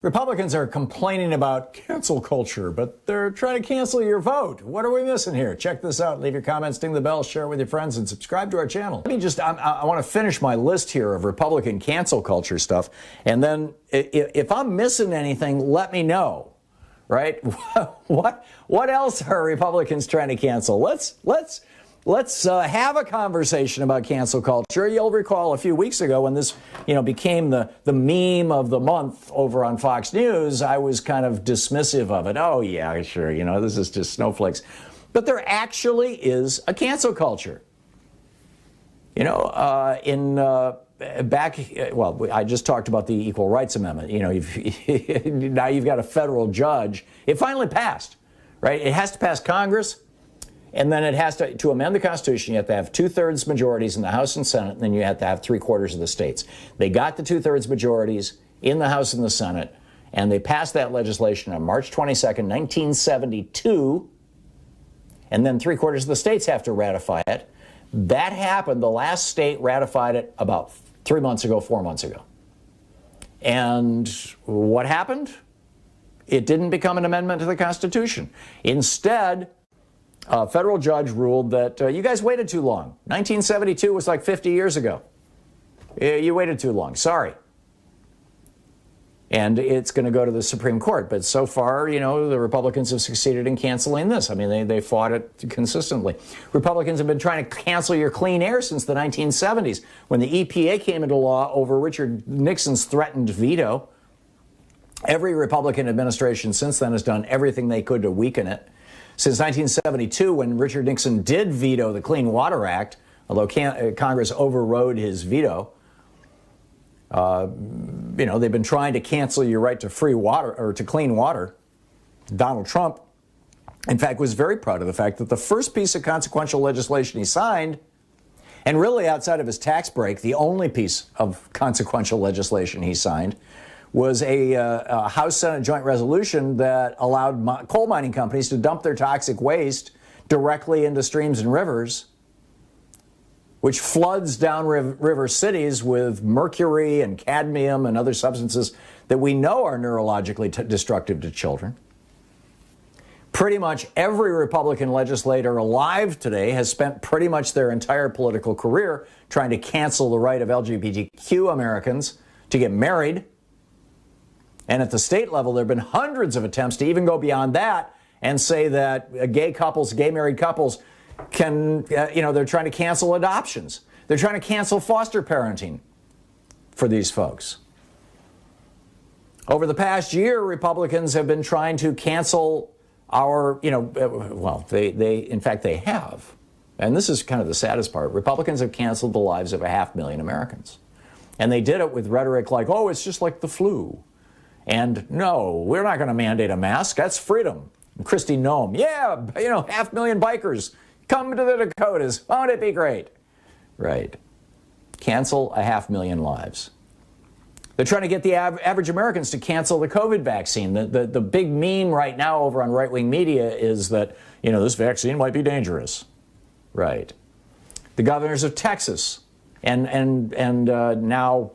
Republicans are complaining about cancel culture, but they're trying to cancel your vote. What are we missing here? Check this out. Leave your comments, ding the bell, share it with your friends, and subscribe to our channel. I want to finish my list here of Republican cancel culture stuff. And then if I'm missing anything, let me know, right? What else are Republicans trying to cancel? Let's have a conversation about cancel culture. You'll recall a few weeks ago when this, became the meme of the month over on Fox News, I was kind of dismissive of it. Oh, yeah, sure, this is just snowflakes. But there actually is a cancel culture. I just talked about the Equal Rights Amendment. Now you've got a federal judge. It finally passed, right? It has to pass Congress. And then it has to amend the Constitution, you have to have 2/3 majorities in the House and Senate, and then you have to have 3/4 of the states. They got the 2/3 majorities in the House and the Senate, and they passed that legislation on March 22nd, 1972, and then 3/4 of the states have to ratify it. That happened. The last state ratified it about 4 months ago. And what happened? It didn't become an amendment to the Constitution. Instead, a federal judge ruled that you guys waited too long. 1972 was like 50 years ago. You waited too long. Sorry. And it's going to go to the Supreme Court. But so far, the Republicans have succeeded in canceling this. I mean, they fought it consistently. Republicans have been trying to cancel your clean air since the 1970s, when the EPA came into law over Richard Nixon's threatened veto. Every Republican administration since then has done everything they could to weaken it. Since 1972, when Richard Nixon did veto the Clean Water Act, although Congress overrode his veto, they've been trying to cancel your right to free water or to clean water. Donald Trump, in fact, was very proud of the fact that the first piece of consequential legislation he signed, and really outside of his tax break, the only piece of consequential legislation he signed, was a House-Senate joint resolution that allowed coal mining companies to dump their toxic waste directly into streams and rivers, which floods down river cities with mercury and cadmium and other substances that we know are neurologically destructive to children. Pretty much every Republican legislator alive today has spent pretty much their entire political career trying to cancel the right of LGBTQ Americans to get married. And at the state level, there have been hundreds of attempts to even go beyond that and say that gay married couples can, they're trying to cancel adoptions. They're trying to cancel foster parenting for these folks. Over the past year, Republicans have been trying to cancel our, in fact, they have. And this is kind of the saddest part. Republicans have canceled the lives of 500,000 Americans. And they did it with rhetoric like, oh, it's just like the flu. And no, we're not going to mandate a mask. That's freedom. Kristi Noem, 500,000 bikers come to the Dakotas. Won't it be great? Right. Cancel 500,000 lives. They're trying to get the average Americans to cancel the COVID vaccine. The big meme right now over on right-wing media is that, this vaccine might be dangerous. Right. The governors of Texas and now,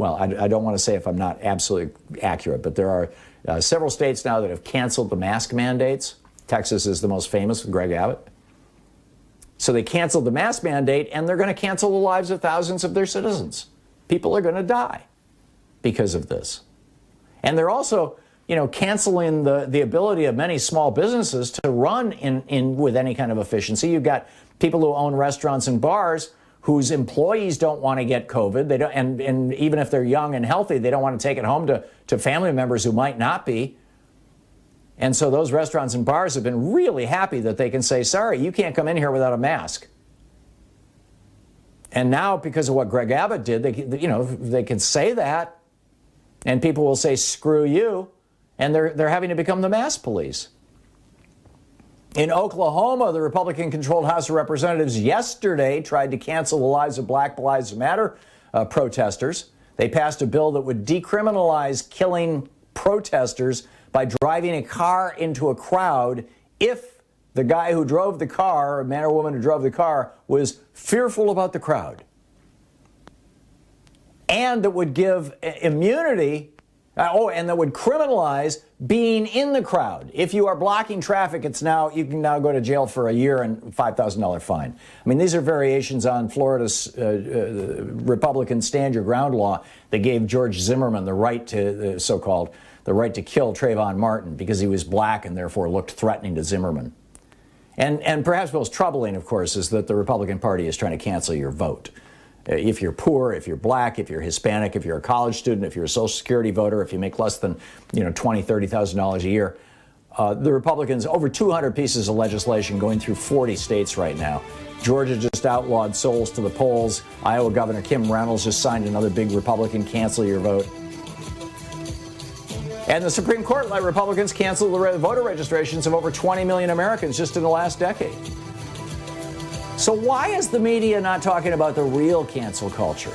I don't want to say if I'm not absolutely accurate, but there are several states now that have canceled the mask mandates. Texas is the most famous with Greg Abbott. So they canceled the mask mandate, and they're going to cancel the lives of thousands of their citizens. People are going to die because of this. And they're also, canceling the ability of many small businesses to run in with any kind of efficiency. You've got people who own restaurants and bars whose employees don't want to get COVID. They don't, and even if they're young and healthy, they don't want to take it home to family members who might not be. And so those restaurants and bars have been really happy that they can say, sorry, you can't come in here without a mask. And now, because of what Greg Abbott did, they can say that, and people will say, screw you, and they're having to become the mask police. In Oklahoma, the Republican-controlled House of Representatives yesterday tried to cancel the lives of Black Lives Matter protesters. They passed a bill that would decriminalize killing protesters by driving a car into a crowd if the guy who drove the car, a man or woman who drove the car, was fearful about the crowd. And that would give immunity And that would criminalize being in the crowd. If you are blocking traffic, you can now go to jail for a year and $5,000 fine. I mean, these are variations on Florida's Republican stand your ground law that gave George Zimmerman the right to, the right to kill Trayvon Martin because he was black and therefore looked threatening to Zimmerman. And perhaps most troubling, of course, is that the Republican Party is trying to cancel your vote. If you're poor, if you're black, if you're Hispanic, if you're a college student, if you're a Social Security voter, if you make less than $20,000, $30,000 a year, the Republicans, over 200 pieces of legislation going through 40 states right now. Georgia just outlawed souls to the polls. Iowa Governor Kim Reynolds just signed another big Republican cancel your vote. And the Supreme Court let Republicans cancel the voter registrations of over 20 million Americans just in the last decade. So why is the media not talking about the real cancel culture?